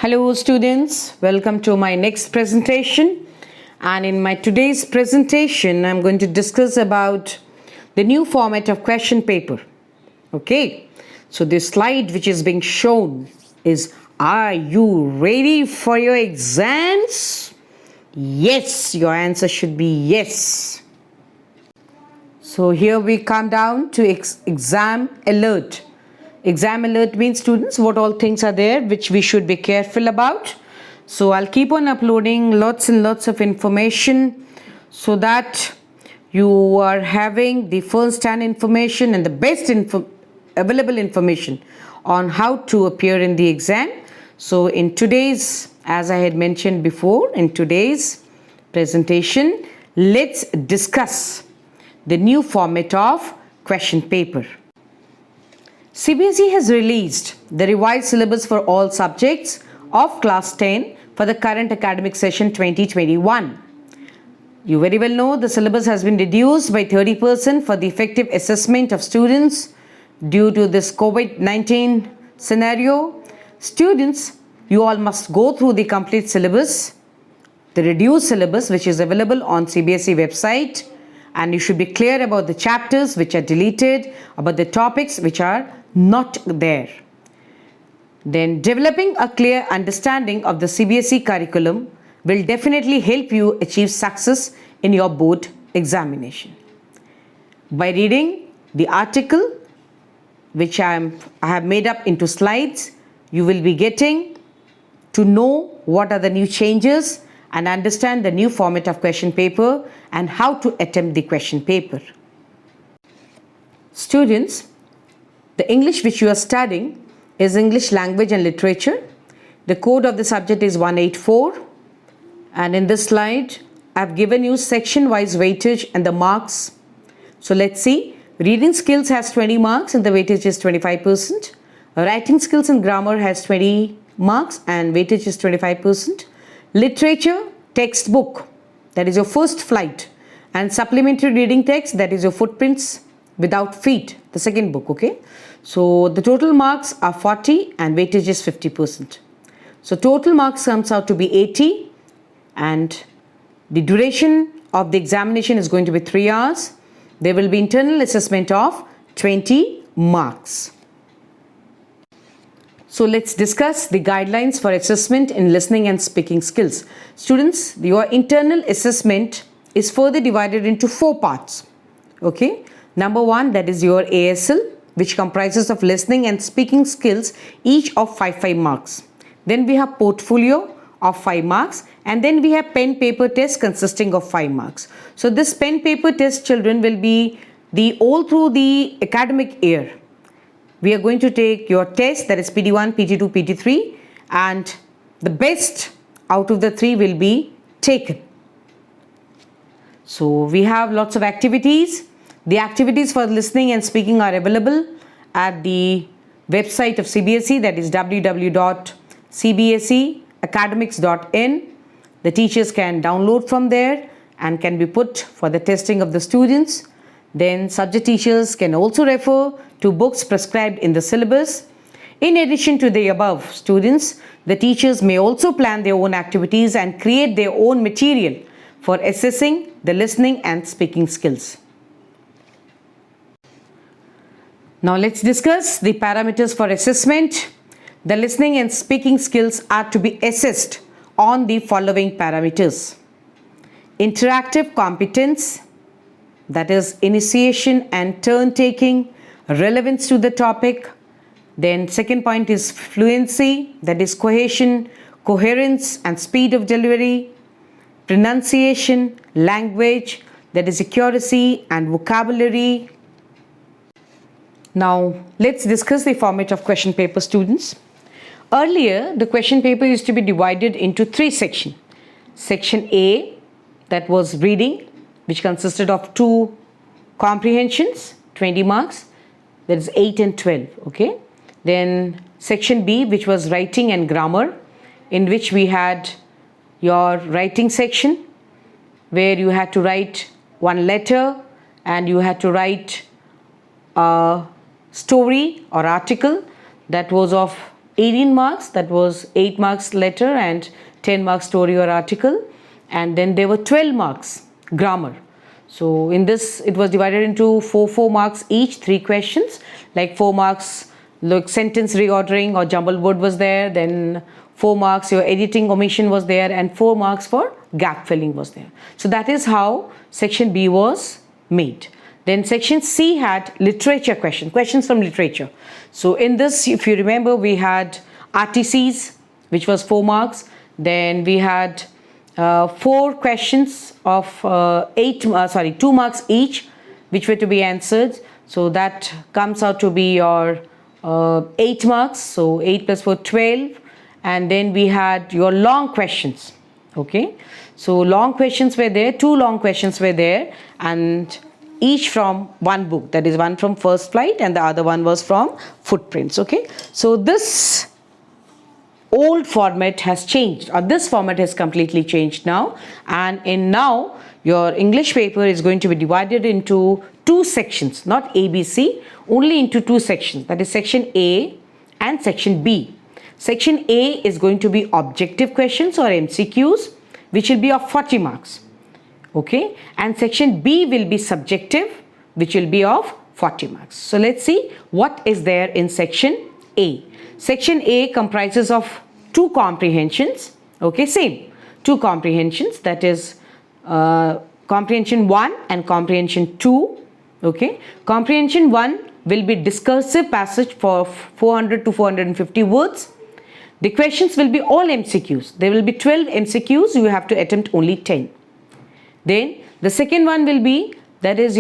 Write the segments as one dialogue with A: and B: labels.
A: Hello students, welcome to my next presentation, and in my today's presentation I'm going to discuss about the new format of question paper. Okay, so this slide which is being shown is, are you ready for your exams? Yes, your answer should be yes. So here we come down to exam alert. Exam alert means, students, what all things are there which we should be careful about. So I'll keep on uploading lots and lots of information so that you are having the first-hand information and the best available information on how to appear in the exam. So in today's, as I had mentioned before, in today's presentation, let's discuss the new format of question paper. CBSE has released the revised syllabus for all subjects of class 10 for the current academic session 2021. You very well know the syllabus has been reduced by 30% for the effective assessment of students due to this COVID-19 scenario. Students, you all must go through the complete syllabus, the reduced syllabus which is available on CBSE website, and you should be clear about the chapters which are deleted, about the topics which are not there. Then developing a clear understanding of the CBSE curriculum will definitely help you achieve success in your board examination. By reading the article which I have made up into slides, you will be getting to know what are the new changes and understand the new format of question paper and how to attempt the question paper. Students, the English which you are studying is English language and literature. The code of the subject is 184, and in this slide I have given you section-wise weightage and the marks. So let's see. Reading skills has 20 marks and the weightage is 25%. Writing skills and grammar has 20 marks and weightage is 25%. Literature, textbook, that is your first flight, and supplementary reading text, that is your footprints without feet, the second book. Okay, so the total marks are 40 and weightage is 50%. So total marks comes out to be 80, and the duration of the examination is going to be 3 hours. There will be internal assessment of 20 marks. So let's discuss the guidelines for assessment in listening and speaking skills. Students, your internal assessment is further divided into 4 parts. Okay, number 1, that is your ASL, which comprises of listening and speaking skills, each of 5 marks. Then we have portfolio of 5 marks, and then we have pen paper test consisting of 5 marks. So this pen paper test, children, will be all through the academic year. We are going to take your test, that is PD1, PD2, PD3, and the best out of the 3 will be taken. So we have lots of activities. The activities for listening and speaking are available at the website of CBSE, that is www.cbseacademics.in. The teachers can download from there and can be put for the testing of the students. Then subject teachers can also refer to books prescribed in the syllabus. In addition to the above, students, the teachers may also plan their own activities and create their own material for assessing the listening and speaking skills. Now let's discuss the parameters for assessment. The listening and speaking skills are to be assessed on the following parameters: interactive competence, that is initiation and turn taking, relevance to the topic. Then second point is fluency, that is cohesion, coherence and speed of delivery. Pronunciation, language, that is accuracy and vocabulary. Now let's discuss the format of question paper, students. Earlier, the question paper used to be divided into 3 sections. Section A, that was reading, which consisted of 2 comprehensions, 20 marks, that is 8 and 12. Okay. Then section B, which was writing and grammar, in which we had your writing section, where you had to write 1 letter and you had to write a story or article that was of 18 marks, that was 8 marks letter and 10 marks story or article, and then there were 12 marks grammar. So in this it was divided into 4 marks each, 3 questions, like 4 marks like sentence reordering or jumbled word was there, then 4 marks your editing omission was there, and 4 marks for gap filling was there. So that is how section B was made. Then section C had literature questions from literature. So in this, if you remember, we had RTCs, which was 4 marks. Then we had 4 questions of 2 marks each, which were to be answered. So that comes out to be your 8 marks. So 8 plus 4, 12. And then we had your long questions. Okay. So long questions were there, 2 long questions were there, and each from one book, that is one from First Flight and the other one was from Footprints. Okay, so this old format has changed, or this format has completely changed now, and in now your English paper is going to be divided into 2 sections, not ABC, only into 2 sections, that is section A and section B. Section A is going to be objective questions or MCQs, which will be of 40 marks. Okay, and section B will be subjective, which will be of 40 marks. So let's see what is there in section A. Section A comprises of 2 comprehensions. Okay, same 2 comprehensions, that is comprehension 1 and comprehension 2. Okay, comprehension 1 will be discursive passage for 400 to 450 words. The questions will be all MCQs. There will be 12 MCQs, you have to attempt only 10. Then the second one will be, that is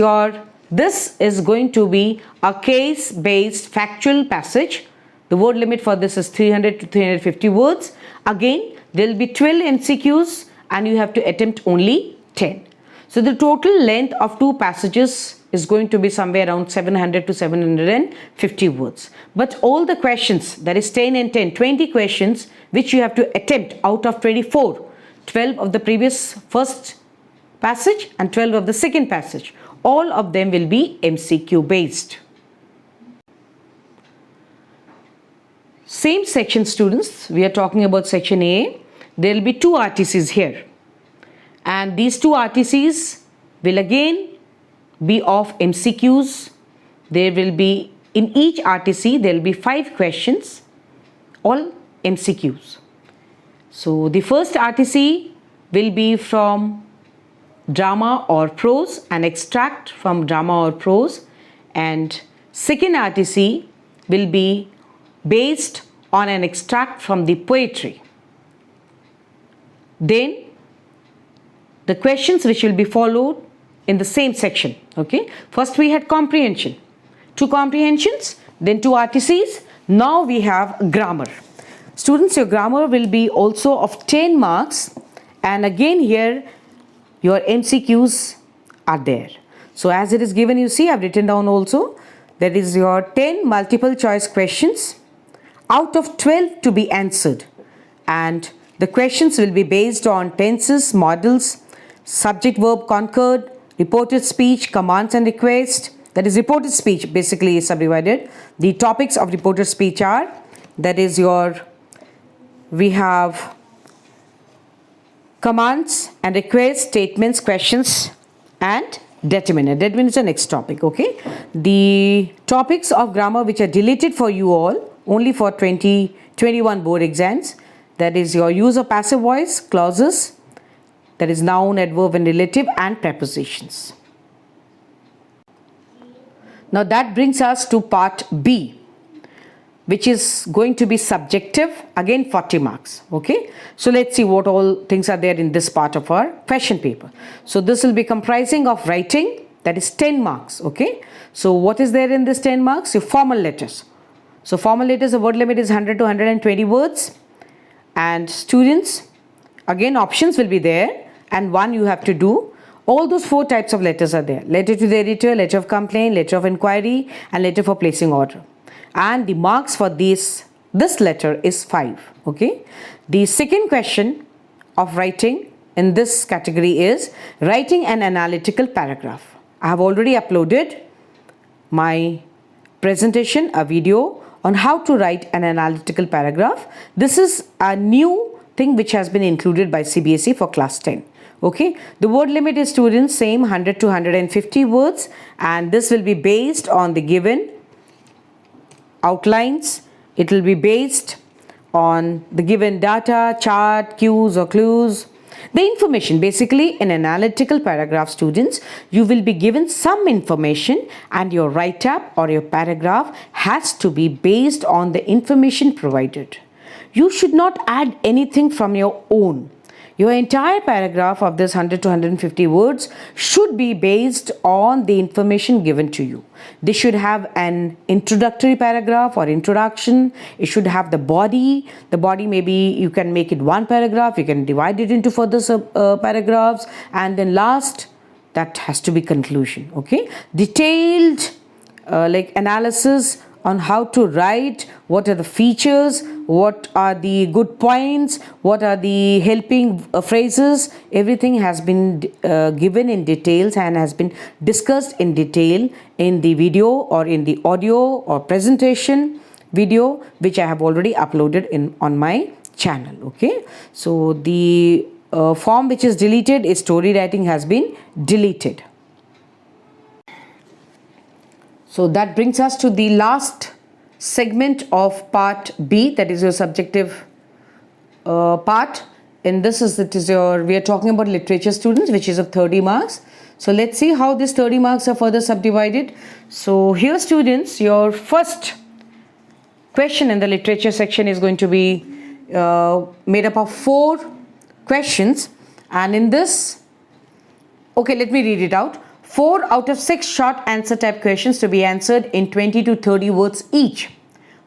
A: this is going to be a case-based factual passage. The word limit for this is 300 to 350 words. Again, there will be 12 MCQs and you have to attempt only 10. So the total length of 2 passages is going to be somewhere around 700 to 750 words. But all the questions, that is 10 and 10, 20 questions which you have to attempt out of 24, 12 of the previous first passage and 12 of the second passage, all of them will be MCQ based. Same section students, we are talking about section A. There will be 2 RTCs here, and these 2 RTCs will again be of MCQs. There will be, in each RTC there will be 5 questions, all MCQs. So the first RTC will be from drama or prose, an extract from drama or prose, and second RTC will be based on an extract from the poetry. Then the questions which will be followed in the same section. Okay, first we had comprehension, 2 comprehensions, then 2 RTCs. Now we have grammar. Students, your grammar will be also of 10 marks, and again here your MCQs are there. So as it is given, you see, I've written down also, that is your 10 multiple choice questions out of 12 to be answered, and the questions will be based on tenses, models, subject verb concord, reported speech, commands and requests. That is reported speech basically is subdivided. The topics of reported speech are, that is we have commands and requests, statements, questions and determiner. Determiner is the next topic. Okay, the topics of grammar which are deleted for you all only for 2021 board exams, that is your use of passive voice, clauses, that is noun, adverb and relative, and prepositions. Now that brings us to part B, which is going to be subjective, again 40 marks. Okay, so let's see what all things are there in this part of our question paper. So this will be comprising of writing, that is 10 marks. Okay, so what is there in this 10 marks? Your formal letters. So formal letters, the word limit is 100 to 120 words, and students, again options will be there, and one you have to do. All those 4 types of letters are there: letter to the editor, letter of complaint, letter of inquiry, and letter for placing order. And the marks for this letter is 5. Okay, the second question of writing in this category is writing an analytical paragraph. I have already uploaded my presentation, a video on how to write an analytical paragraph. This is a new thing which has been included by CBSE for class 10. Okay, the word limit is, students, same 100 to 150 words, and this will be based on the given outlines. It will be based on the given data, chart, cues or clues. The information, basically in analytical paragraph, students, you will be given some information and your write-up or your paragraph has to be based on the information provided. You should not add anything from your own. Your entire paragraph of this 100 to 150 words should be based on the information given to you. They should have an introductory paragraph or introduction. It should have the body. The body, maybe you can make it one paragraph. You can divide it into further paragraphs. And then last, that has to be conclusion. Okay. Detailed analysis on how to write, what are the features, what are the good points, what are the helping phrases. Everything has been given in details and has been discussed in detail in the video or in the audio or presentation video, which I have already uploaded on my channel. Okay, so the form which is deleted is story writing has been deleted. So that brings us to the last segment of part B, that is your subjective part. And we are talking about literature, students, which is of 30 marks. So let's see how these 30 marks are further subdivided. So here, students, your first question in the literature section is going to be made up of 4 questions. And in this, okay, let me read it out. 4 out of 6 short answer type questions to be answered in 20 to 30 words each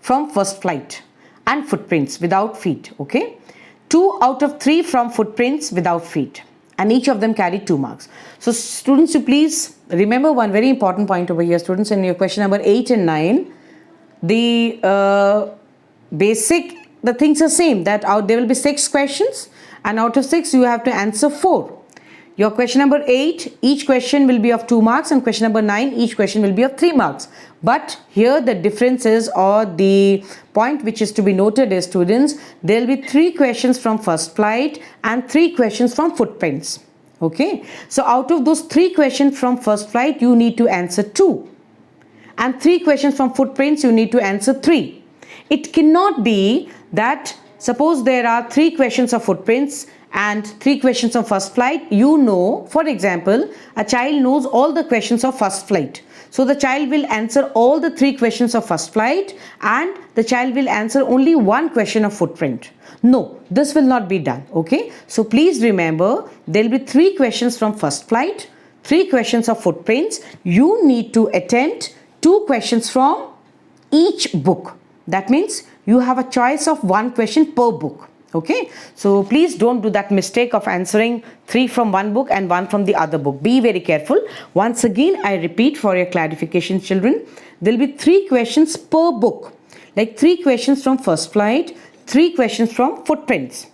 A: from first flight and footprints without feet. Okay. 2 out of 3 from footprints without feet, and each of them carry 2 marks. So students, you please remember one very important point over here, students. In your question number 8 and 9, the things are same, that there will be 6 questions, and out of 6 you have to answer 4. Your question number 8, each question will be of 2 marks, and question number 9, each question will be of 3 marks. But here the difference is, or the point which is to be noted is, students, there will be 3 questions from first flight and 3 questions from footprints. Okay. So out of those 3 questions from first flight, you need to answer 2. And 3 questions from footprints, you need to answer 3. It cannot be that, suppose there are 3 questions of footprints and 3 questions of first flight. You know, for example, a child knows all the questions of first flight. So the child will answer all the 3 questions of first flight, and the child will answer only 1 question of footprint. No, this will not be done. Okay. So please remember, there will be 3 questions from first flight, 3 questions of footprints. You need to attempt 2 questions from each book. That means you have a choice of 1 question per book. Okay, so please don't do that mistake of answering 3 from one book and 1 from the other book. Be very careful. Once again, I repeat for your clarification, children, there will be 3 questions per book, like 3 questions from first flight, 3 questions from footprints.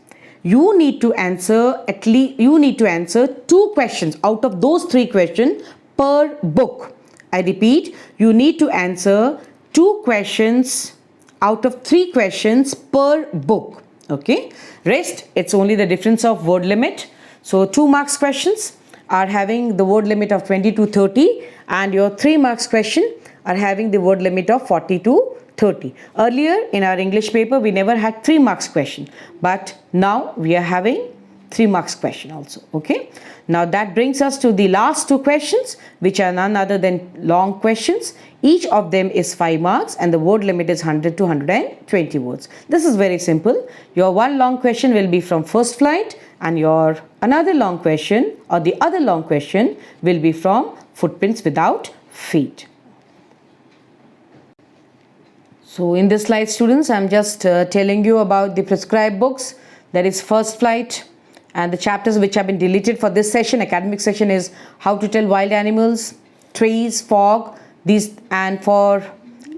A: You need to answer 2 questions out of those 3 questions per book. I repeat, you need to answer 2 questions out of 3 questions per book. Okay, rest, it's only the difference of word limit. So 2 marks questions are having the word limit of 20 to 30, and your 3 marks question are having the word limit of 40 to 30. Earlier in our English paper, we never had 3 marks question, but now we are having 3 marks question also. Okay, now that brings us to the last 2 questions, which are none other than long questions. Each of them is 5 marks, and the word limit is 100 to 120 words. This is very simple. Your one long question will be from first flight, and your another long question or the other long question will be from footprints without feet. So in this slide, students, I'm just telling you about the prescribed books, that is first flight, and the chapters which have been deleted for this session, academic section, is How to Tell Wild Animals, Trees, Fog, these, and for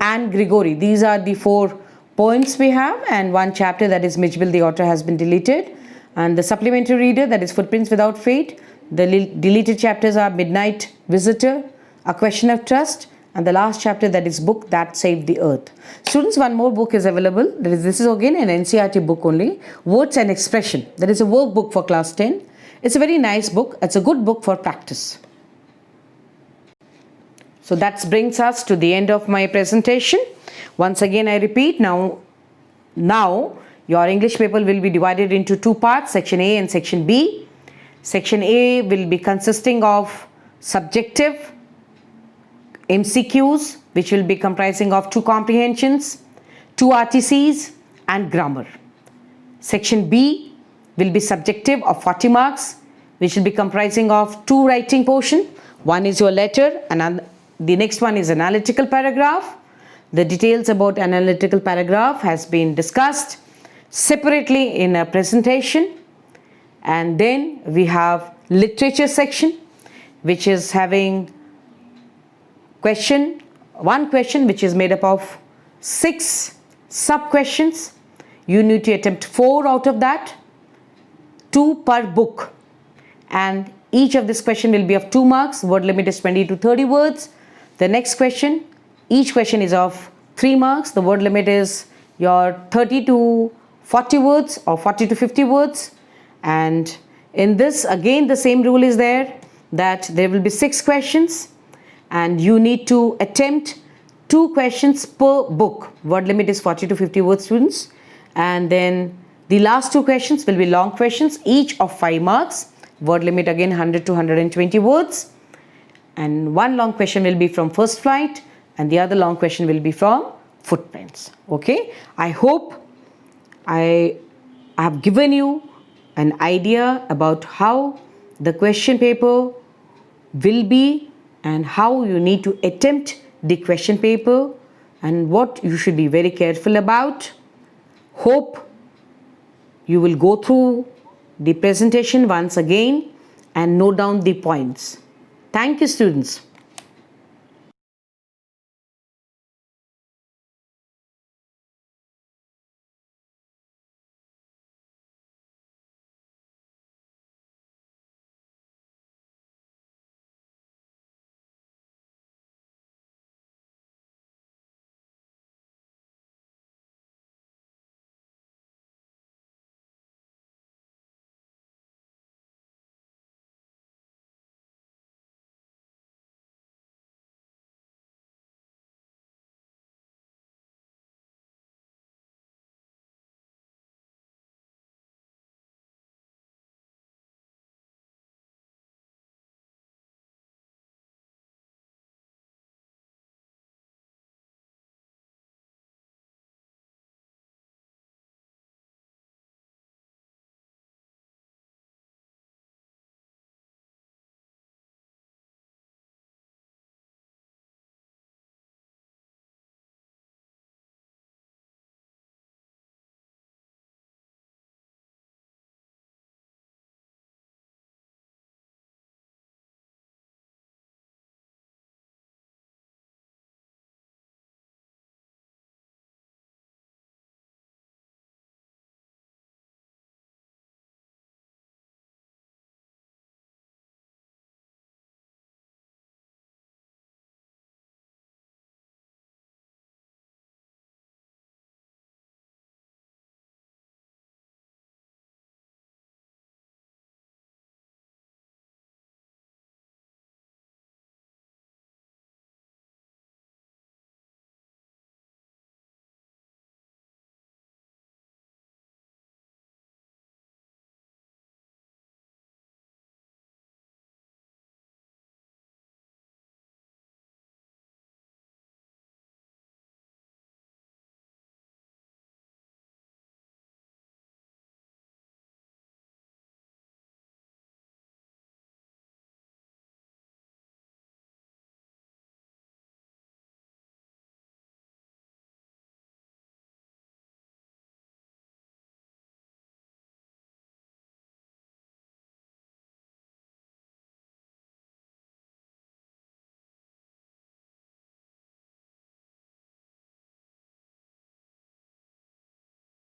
A: Anne Gregory. These are the 4 poems we have, and 1 chapter, that is Mitchell the Otter, has been deleted. And the supplementary reader, that is Footprints Without Fate. The deleted chapters are Midnight Visitor, A Question of Trust, and the last chapter, that is Book That Saved the Earth. Students, one more book is available. This is again an NCERT book only, Words and Expression. That is a workbook for class 10. It's a very nice book. It's a good book for practice. So that brings us to the end of my presentation. Once again, I repeat, now your English paper will be divided into two parts, section A and section B. Section A will be consisting of subjective MCQs, which will be comprising of 2 comprehensions, 2 RTCs and grammar. Section B will be subjective of 40 marks, which will be comprising of 2 writing portion. One is your letter and the next one is analytical paragraph. The details about analytical paragraph has been discussed separately in a presentation. And then we have literature section, which is having one question which is made up of 6 sub-questions. You need to attempt 4 out of that, 2 per book. And each of this question will be of 2 marks. Word limit is 20 to 30 words. The next question, each question is of 3 marks. The word limit is your 30 to 40 words or 40 to 50 words. And in this, again, the same rule is there, that there will be 6 questions and you need to attempt 2 questions per book. Word limit is 40 to 50 words, students. And then the last 2 questions will be long questions, each of 5 marks. Word limit again 100 to 120 words. And one long question will be from first flight and the other long question will be from footprints. Okay, I hope I have given you an idea about how the question paper will be and how you need to attempt the question paper and what you should be very careful about. Hope you will go through the presentation once again and note down the points. Thank you, students.